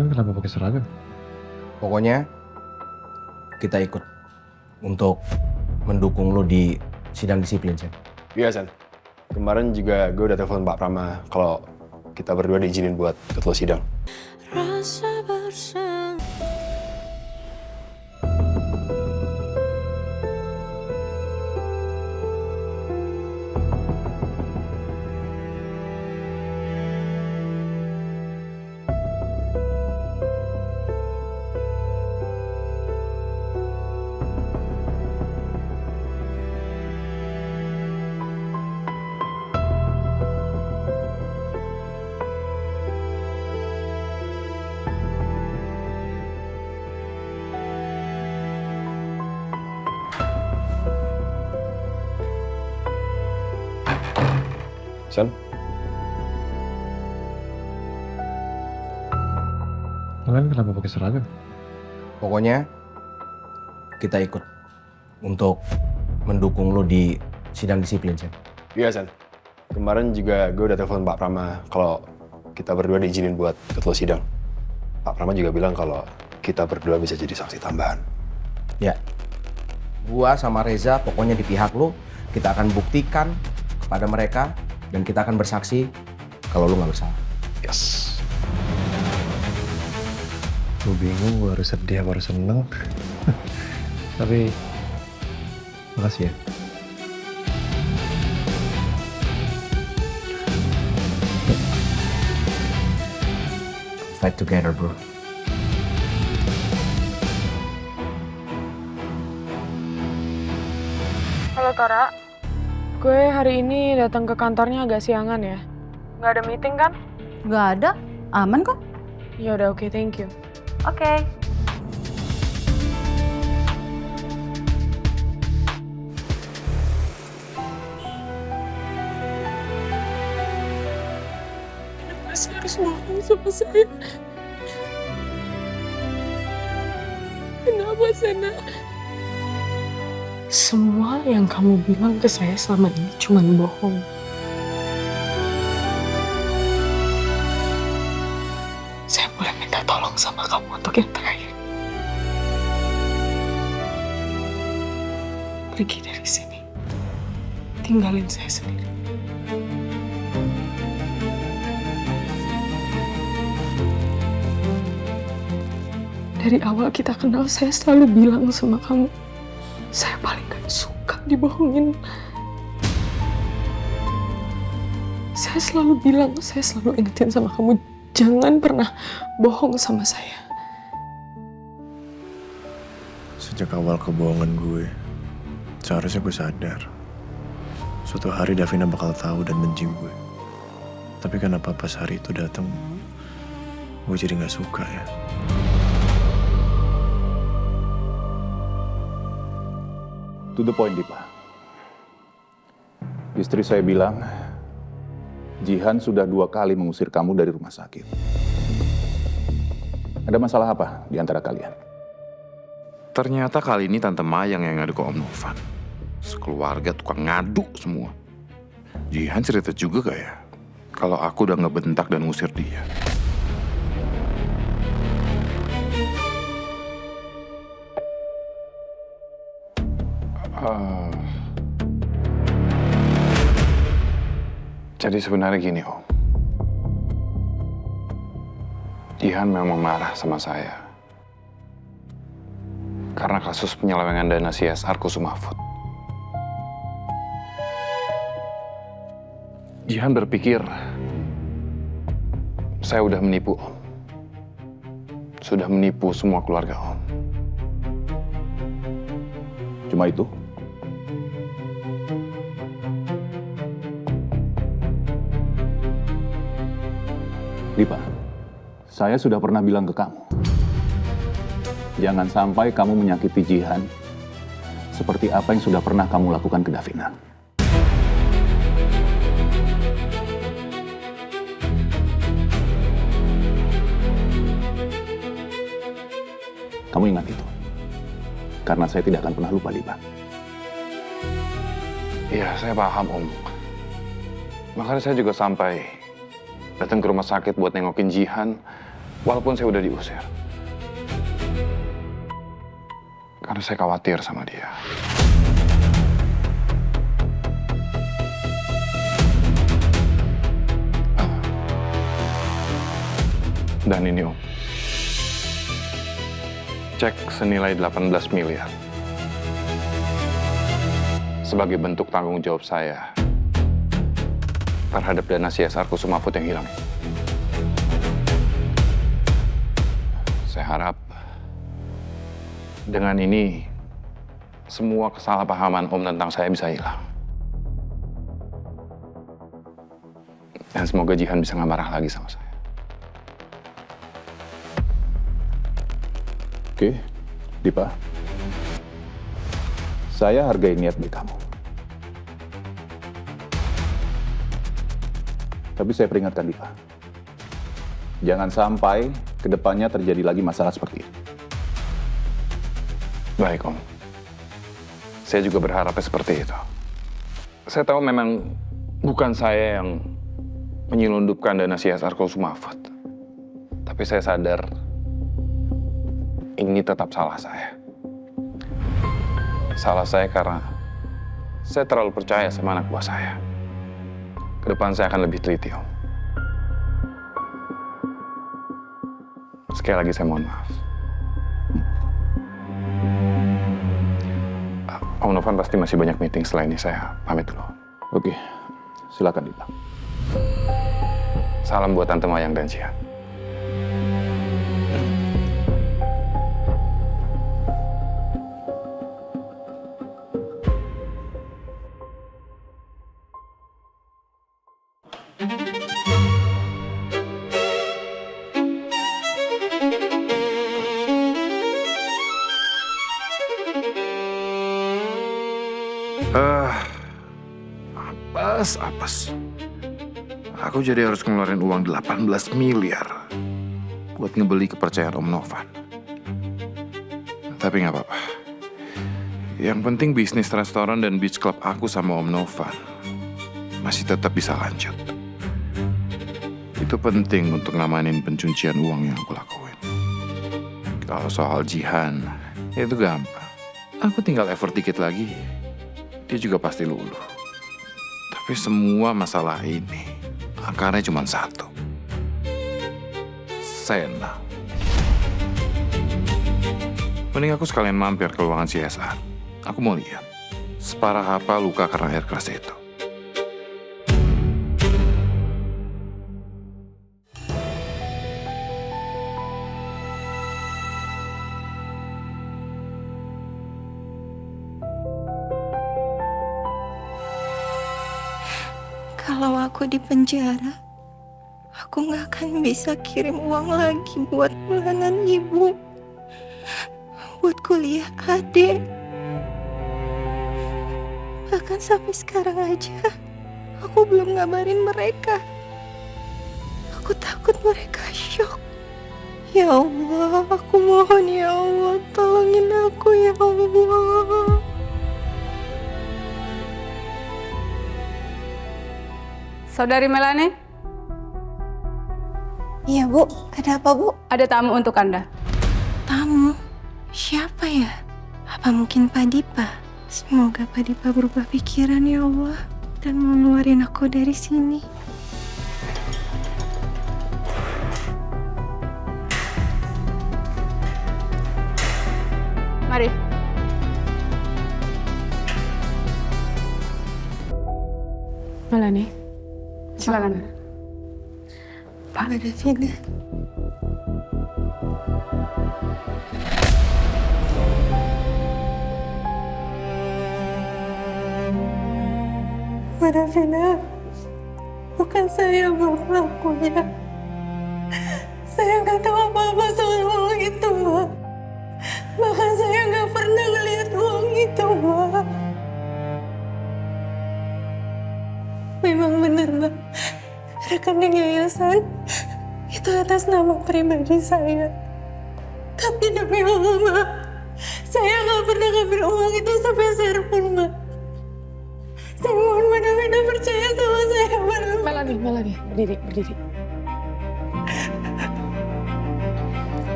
Kalian kenapa pakai seragam? Pokoknya kita ikut untuk mendukung lo di sidang disiplin, Sen. Iya, Sen. Kemarin juga gue udah telepon Pak Prama kalau kita berdua diizinin buat ikut lo sidang. Rasa bersama. Sen? Kalian kenapa pakai seragam? Pokoknya kita ikut untuk mendukung lo di sidang disiplin, Sen. Iya, Sen. Kemarin juga gue udah telepon Pak Prama kalau kita berdua diizinin buat ikut lo sidang. Pak Prama juga bilang kalau kita berdua bisa jadi saksi tambahan. Ya, gua sama Reza pokoknya di pihak lo. Kita akan buktikan kepada mereka dan kita akan bersaksi kalau lo nggak bersalah. Yes. Gue bingung, gue harus sedih apa harus seneng. Tapi makasih ya. Fight together, bro. Halo Tara, gue hari ini datang ke kantornya agak siangan ya. Nggak ada meeting kan? Nggak ada, aman kok. Ya udah oke, thank you. Oke. Kenapa sih harus bohong sama saya? Kenapa, Sena? Semua yang kamu bilang ke saya selama ini cuma bohong. Saya boleh minta tolong sama kamu untuk yang terakhir. Pergi dari sini. Tinggalin saya sendiri. Dari awal kita kenal, saya selalu bilang sama kamu, saya paling gak suka dibohongin. Saya selalu bilang, saya selalu ingetin sama kamu, jangan pernah bohong sama saya. Sejak awal kebohongan gue, seharusnya gue sadar. Suatu hari Davina bakal tahu dan benci gue. Tapi kenapa pas hari itu datang, gue jadi gak suka ya. To the point, Dipa. Istri saya bilang, Jihan sudah 2 kali mengusir kamu dari rumah sakit. Ada masalah apa di antara kalian? Ternyata kali ini Tante Mayang yang ngadu ke Om Novan. Sekeluarga tukang ngadu semua. Jihan cerita juga gak ya? Kalau aku udah ngebentak dan ngusir dia. Jadi sebenarnya gini, Om. Jihan memang marah sama saya. Karena kasus penyelewengan dana CSR Kusuma Food. Jihan berpikir saya udah menipu Om. Sudah menipu semua keluarga Om. Cuma itu? Dipa, saya sudah pernah bilang ke kamu, jangan sampai kamu menyakiti Jihan seperti apa yang sudah pernah kamu lakukan ke Davina. Kamu ingat itu, karena saya tidak akan pernah lupa, Dipa. Iya, saya paham Om. Makanya saya juga sampai datang ke rumah sakit buat nengokin Jihan Walaupun saya udah diusir. Karena saya khawatir sama dia. Dan ini Om. Cek senilai 18 miliar. Sebagai bentuk tanggung jawab saya terhadap dana CSR Kusuma Food yang hilang. Saya harap dengan ini semua kesalahpahaman Om tentang saya bisa hilang. Dan semoga Jihan bisa nggak marah lagi sama saya. Oke, Dipa. Saya hargai niat baik kamu. Tapi saya peringatkan Dipa. Jangan sampai kedepannya terjadi lagi masalah seperti ini. Baik, Om. Saya juga berharapnya seperti itu. Saya tahu memang bukan saya yang menyelundupkan dana CSR Kusuma Food. Tapi saya sadar ini tetap salah saya. Salah saya karena saya terlalu percaya sama anak buah saya. Kedepan saya akan lebih teliti, Om. Sekali lagi saya mohon maaf. Om Novan pasti masih banyak meeting setelah ini. Saya pamit dulu. Oke, silakan Dipa. Salam buat Tante Mayang dan Jihan. Apes. Aku jadi harus ngeluarin uang 18 miliar buat ngebeli kepercayaan Om Novan. Tapi nggak apa-apa. Yang penting bisnis restoran dan beach club aku sama Om Novan masih tetap bisa lanjut. Itu penting untuk ngamanin pencucian uang yang aku lakuin. Kalau soal Jihan, itu gampang. Aku tinggal effort dikit lagi, dia juga pasti luluh. Tapi semua masalah ini, akarnya cuma satu. Sena. Mending aku sekalian mampir ke ruangan CSR. Aku mau lihat, separah apa luka karena air keras itu. Kalau aku di penjara, aku nggak akan bisa kirim uang lagi buat bulanan ibu, buat kuliah adik. Bahkan sampai sekarang aja, aku belum ngabarin mereka. Aku takut mereka syok. Ya Allah, aku mohon ya Allah, tolongin aku ya Allah. Saudari Melani, Iya Bu, ada apa Bu? ada tamu untuk Anda. Tamu? Siapa ya? Apa mungkin Pak Dipa? Semoga Pak Dipa berubah pikiran ya Allah dan mau ngeluarin aku dari sini. Mari. Melani, Silakan. Pak Davina. Pak Davina, bukan saya pelakunya. Saya nggak tahu apa-apa soal uang itu, Mbak. Bahkan saya nggak pernah ngelihat uang itu, Mbak. Memang benar, Mbak. Rekening yayasan itu atas nama pribadi saya. Tapi demi Allah, Mbak, saya nggak pernah ngambil uang itu sepeser pun, Mbak. Saya mohon Mbak Davina percaya sama saya, Mbak. Melani, berdiri.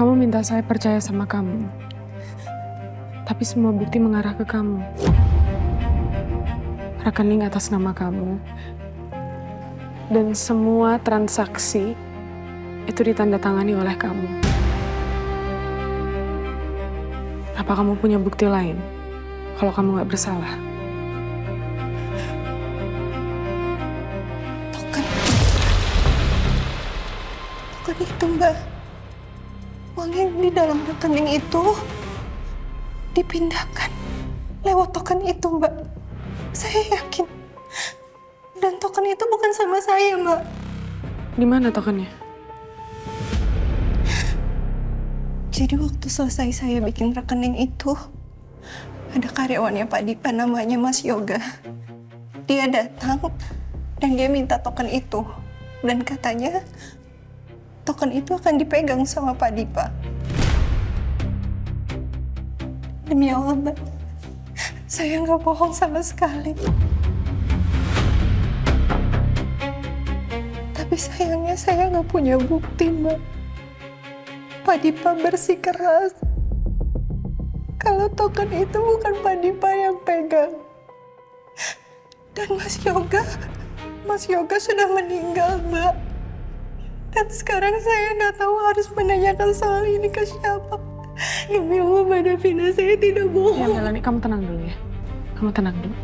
Kamu minta saya percaya sama kamu. Tapi semua bukti mengarah ke kamu. Rekening atas nama kamu. Dan semua transaksi itu ditandatangani oleh kamu. Apa kamu punya bukti lain kalau kamu nggak bersalah? Token itu, Mbak. Uang yang di dalam rekening itu dipindahkan lewat token itu, Mbak. Saya yakin. Dan token itu bukan sama saya, Mbak. Di mana tokennya? Jadi waktu selesai saya bikin rekening itu, ada karyawannya Pak Dipa namanya Mas Yoga. Dia datang dan dia minta token itu. Dan katanya token itu akan dipegang sama Pak Dipa. Demi Allah, Mbak, saya nggak bohong sama sekali. Tapi sayangnya saya nggak punya bukti, Mbak. Pak Dipa bersikeras kalau token itu bukan Pak Dipa yang pegang. Dan Mas Yoga sudah meninggal, Mbak. Dan sekarang saya nggak tahu harus menanyakan soal ini ke siapa. Demi Allah, Mbak Davina, saya tidak Ya, bohong. Melanie, kamu tenang dulu ya. Kamu tenang dulu.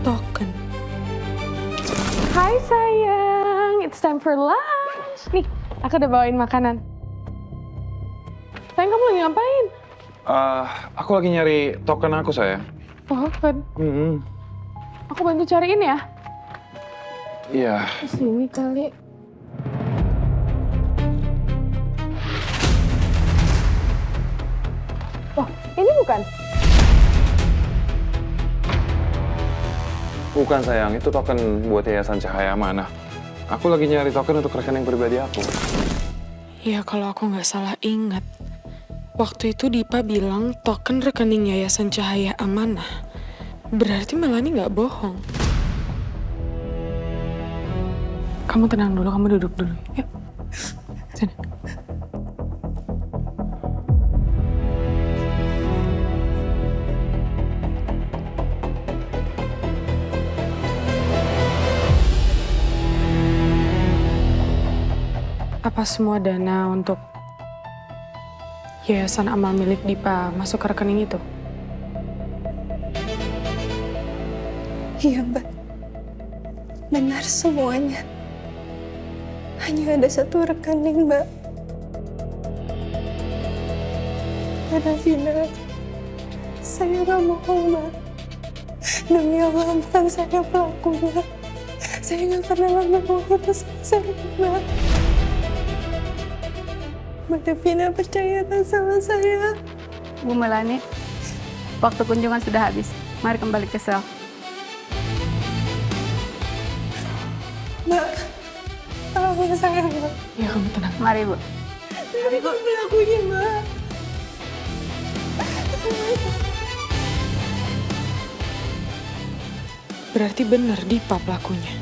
Token. Hai sayang, it's time for lunch. Nih, aku udah bawain makanan. Sayang, kamu lagi ngapain? Aku lagi nyari token aku, sayang. Token. Aku bantu cariin ya. Iya. Di sini kali. Wah, ini bukan? Bukan, sayang. Itu token buat Yayasan Cahaya Amanah. Aku lagi nyari token untuk rekening pribadi aku. Ya, kalau aku nggak salah ingat, waktu itu Dipa bilang token rekening Yayasan Cahaya Amanah. Berarti Melanie nggak bohong. Kamu tenang dulu, kamu duduk dulu. Yuk, sini. Apa semua dana untuk Yayasan Amal milik Dipa masuk ke rekening itu? Iya, Mbak. Benar semuanya. Hanya ada satu rekening, Mbak. Mbak Davina, saya nggak bohong, Mbak. Demi Allah, bukan saya pelakunya. Saya nggak pernah ngambil uang itu sama saya, Mbak. Mbak Davina, percayakan sama saya. Bu Melanie, waktu kunjungan sudah habis. Mari kembali ke sel. Mbak, tolongin saya, Mbak. Ya, kamu tenang. Mari, Bu. Saya bukan pelakunya, Mbak. Berarti benar Dipa pelakunya.